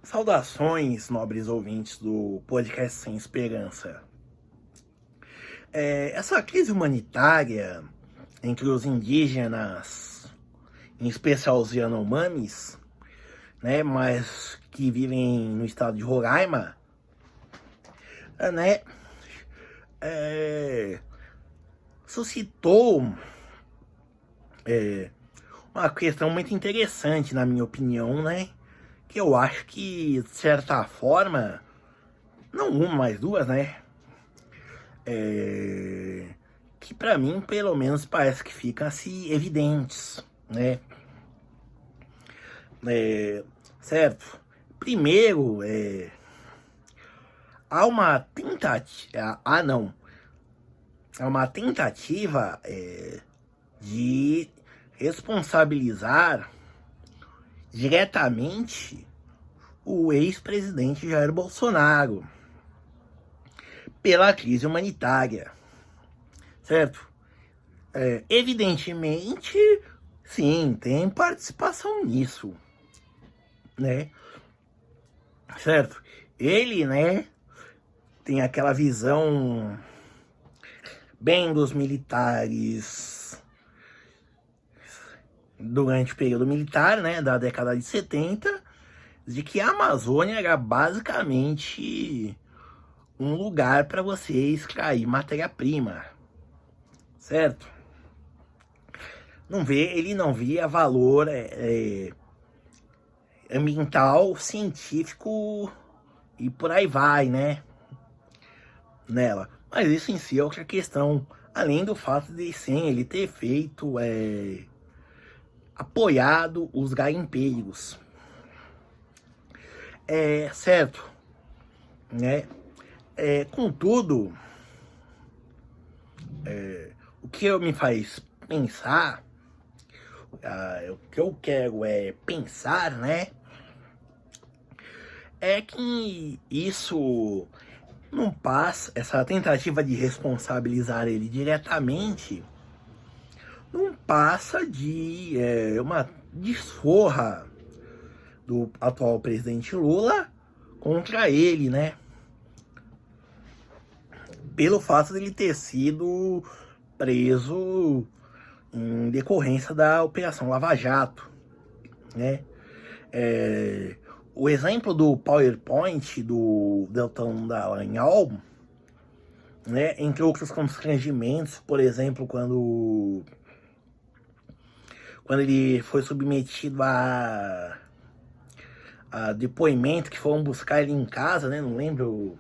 Saudações, nobres ouvintes do podcast Sem Esperança. Essa crise humanitária entre os indígenas, em especial os Yanomamis, né, mas que vivem no estado de Roraima, né, suscitou uma questão muito interessante, na minha opinião, né, que eu acho que, de certa forma, não uma, mas duas, né, que para mim, pelo menos, parece que ficam-se evidentes, né? Certo? Primeiro, há uma tentativa, há uma tentativa de responsabilizar diretamente o ex-presidente Jair Bolsonaro pela crise humanitária, certo? Evidentemente, sim, tem participação nisso, né? Certo? Ele, né, tem aquela visão bem dos militares durante o período militar, né, da década de 70, de que a Amazônia era basicamente um lugar para você extrair matéria-prima, certo? Ele não via valor ambiental, científico e por aí vai, né? Nela. Mas isso em si é outra questão. Além do fato de, sim, ele ter feito, apoiado os garimpeiros. Certo, né? Contudo, o que me faz pensar, o que eu quero pensar, né? É que isso não passa, essa tentativa de responsabilizar ele diretamente, não passa de uma desforra do atual presidente Lula contra ele, né? Pelo fato de ele ter sido preso em decorrência da Operação Lava Jato, né? O exemplo do PowerPoint do Deltan Dallagnol, né, entre outros constrangimentos, por exemplo, quando ele foi submetido a depoimento que foram buscar ele em casa, né, não lembro,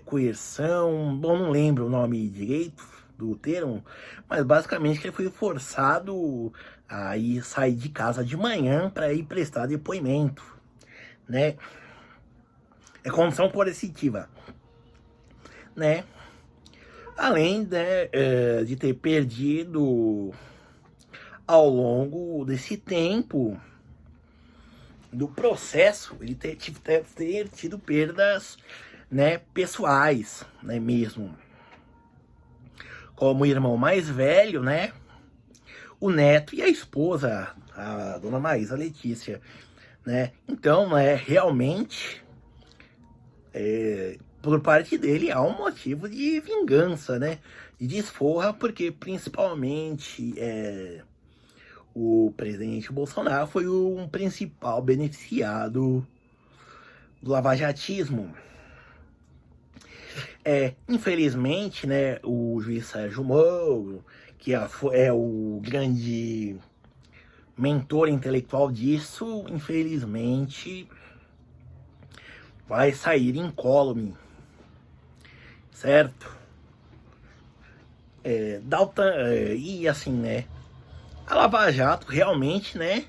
coerção, bom, não lembro o nome direito do termo, mas basicamente que ele foi forçado a sair de casa de manhã para ir prestar depoimento, né? É condição coercitiva, né? Além, né, de ter perdido ao longo desse tempo do processo, ele ter tido perdas, né, pessoais, né, mesmo. Como o irmão mais velho, né, o neto e a esposa, a dona Maísa Letícia, né. Então, realmente, por parte dele há um motivo de vingança, né, de desforra, porque principalmente o presidente Bolsonaro foi um principal beneficiado do lavajatismo. Infelizmente, né, o juiz Sérgio Moro, que é o grande mentor intelectual disso, infelizmente vai sair incólume, certo? E assim, né, a Lava Jato realmente, né,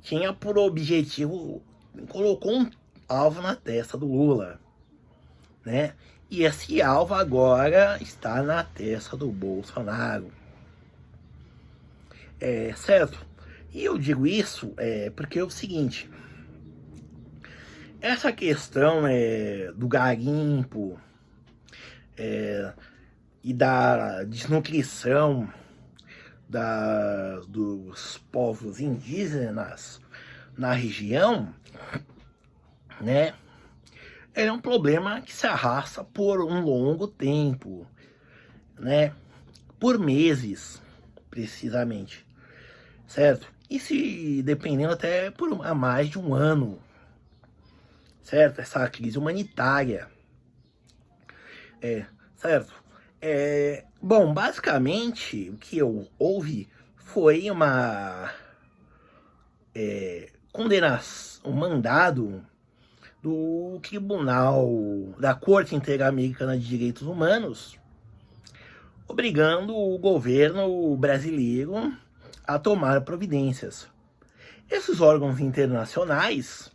tinha por objetivo, colocou um alvo na testa do Lula, né? E esse alvo agora está na testa do Bolsonaro, certo? E eu digo isso porque é o seguinte: essa questão do garimpo e da desnutrição dos povos indígenas na região né? É um problema que se arrasta por um longo tempo, né? Por meses, precisamente, certo? E se dependendo até por mais de um ano, certo? Essa crise humanitária, certo? Bom, basicamente o que eu ouvi foi uma condenação, um mandado do Tribunal da Corte Interamericana de Direitos Humanos, obrigando o governo brasileiro a tomar providências. Esses órgãos internacionais,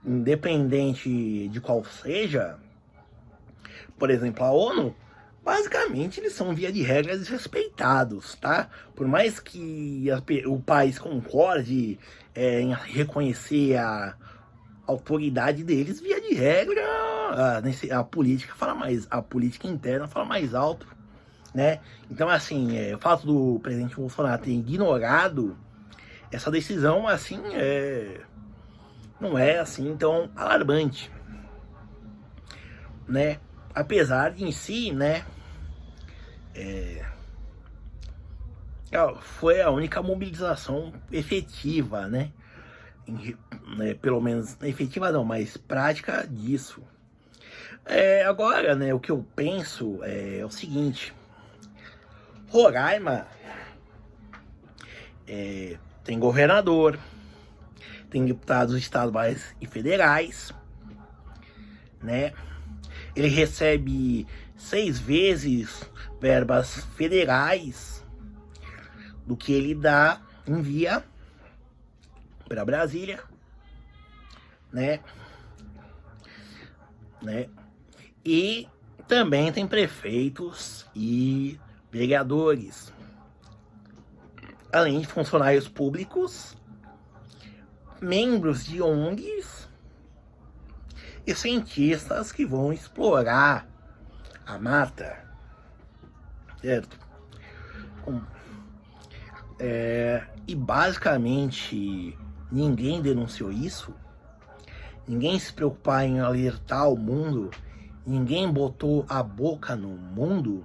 independente de qual seja, por exemplo, a ONU, basicamente eles são, via de regra, desrespeitados, tá? Por mais que o país concorde em reconhecer a autoridade deles, via de regra, a política fala mais, a política interna fala mais alto, né? Então, assim, o fato do presidente Bolsonaro ter ignorado essa decisão, assim, não é assim tão alarmante, né? Apesar de em si, né, foi a única mobilização efetiva, né? Pelo menos efetiva não, mas prática disso. Agora, né, o que eu penso é o seguinte: Roraima tem governador, tem deputados estaduais e federais, né? Ele recebe 6 vezes verbas federais do que ele envia para Brasília, né? E também tem prefeitos e vereadores, além de funcionários públicos, membros de ONGs e cientistas que vão explorar a mata, certo? E basicamente ninguém denunciou isso, ninguém se preocupar em alertar o mundo, ninguém botou a boca no mundo,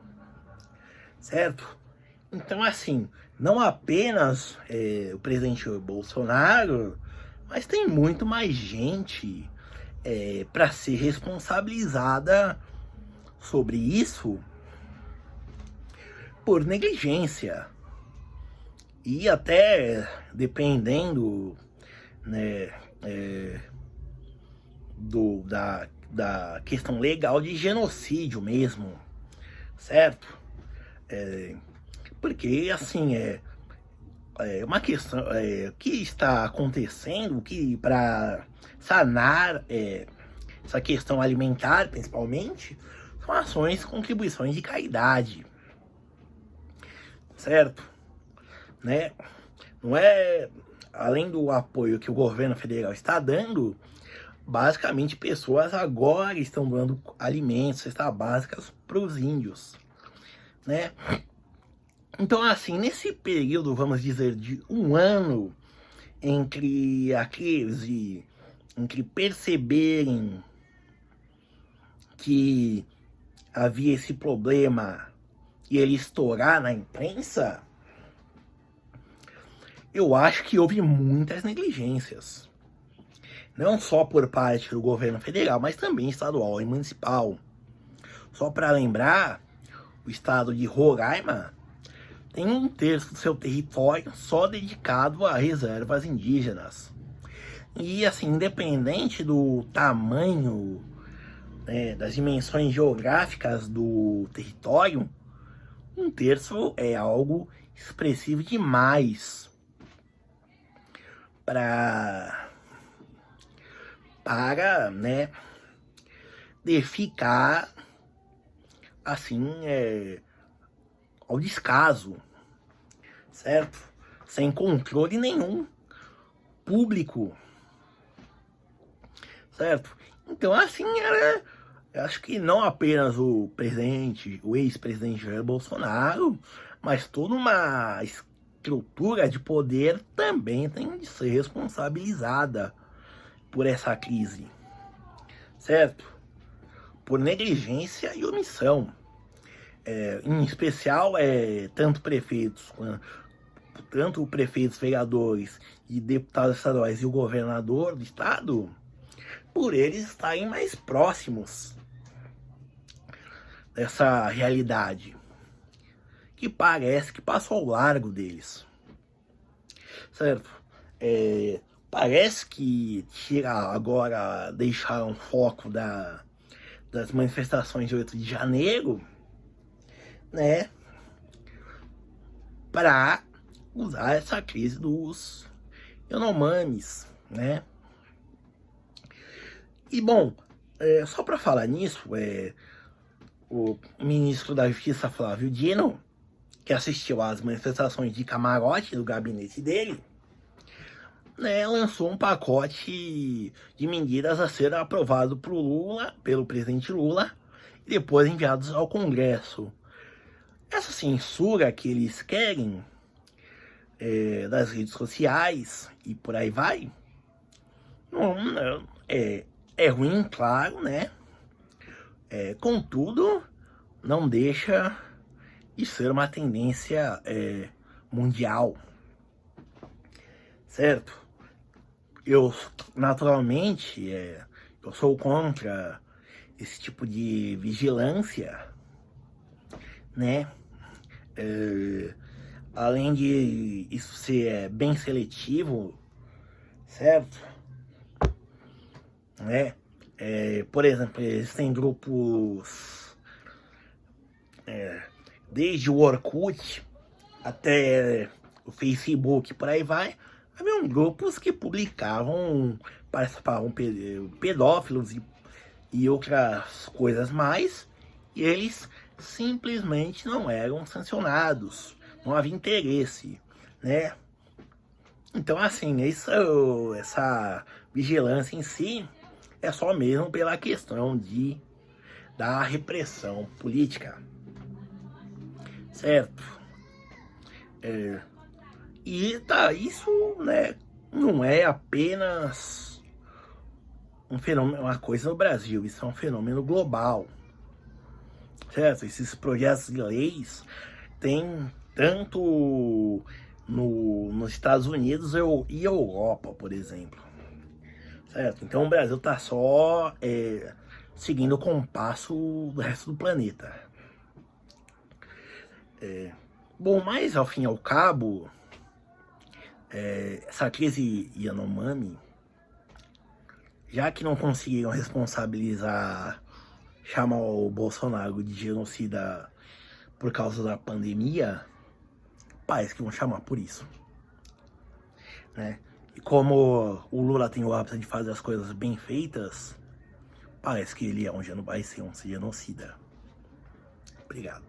certo? Então, assim, não apenas o presidente Bolsonaro, mas tem muito mais gente para ser responsabilizada sobre isso por negligência. E até dependendo, né, da questão legal de genocídio mesmo, certo? Porque, assim, uma questão que está acontecendo, que para sanar essa questão alimentar, principalmente, são ações, contribuições de caridade, certo? Né? Não é, além do apoio que o governo federal está dando, basicamente pessoas agora estão dando alimentos, cestas básicas para os índios, né? Então, assim, nesse período, vamos dizer, de um ano, entre perceberem que havia esse problema e ele estourar na imprensa, eu acho que houve muitas negligências. Não só por parte do governo federal, mas também estadual e municipal. Só para lembrar, o estado de Roraima tem 1/3 do seu território só dedicado a reservas indígenas. E assim, independente do tamanho, das dimensões geográficas do território, 1/3 é algo expressivo demais para de ficar assim ao descaso, certo? Sem controle nenhum público, certo? Então, assim, acho que não apenas o ex-presidente Jair Bolsonaro, mas toda uma estrutura de poder também tem de ser responsabilizada por essa crise, certo? Por negligência e omissão. Em especial, tanto prefeitos, vereadores e deputados estaduais e o governador do estado, por eles estarem mais próximos dessa realidade, que parece que passou ao largo deles, certo? Parece que deixaram o foco das manifestações de 8 de janeiro, né, para usar essa crise dos Yanomamis, né? E bom, só para falar nisso, o ministro da Justiça, Flávio Dino, que assistiu às manifestações de camarote do gabinete dele, né, lançou um pacote de medidas a ser aprovado pelo presidente Lula, e depois enviados ao Congresso. Essa censura que eles querem das redes sociais e por aí vai, não, é ruim, claro, né? Contudo, não deixa de ser uma tendência mundial, certo? Eu, naturalmente, eu sou contra esse tipo de vigilância, né? Além de isso ser bem seletivo, certo? Né? Por exemplo, existem grupos, desde o Orkut até o Facebook, por aí vai, haviam grupos que participavam pedófilos e outras coisas mais, e eles simplesmente não eram sancionados, não havia interesse, né? Então, assim, essa vigilância em si é só mesmo pela questão da repressão política, certo? Isso, né, não é apenas um fenômeno, uma coisa no Brasil, isso é um fenômeno global, certo? Esses projetos de leis tem tanto nos Estados Unidos e Europa, por exemplo, certo? Então o Brasil tá só seguindo o compasso do resto do planeta. Bom, mas ao fim e ao cabo, essa crise Yanomami, já que não conseguiram chamar o Bolsonaro de genocida por causa da pandemia, parece que vão chamar por isso, né? E como o Lula tem o hábito de fazer as coisas bem feitas, parece que ele vai ser um genocida. Obrigado.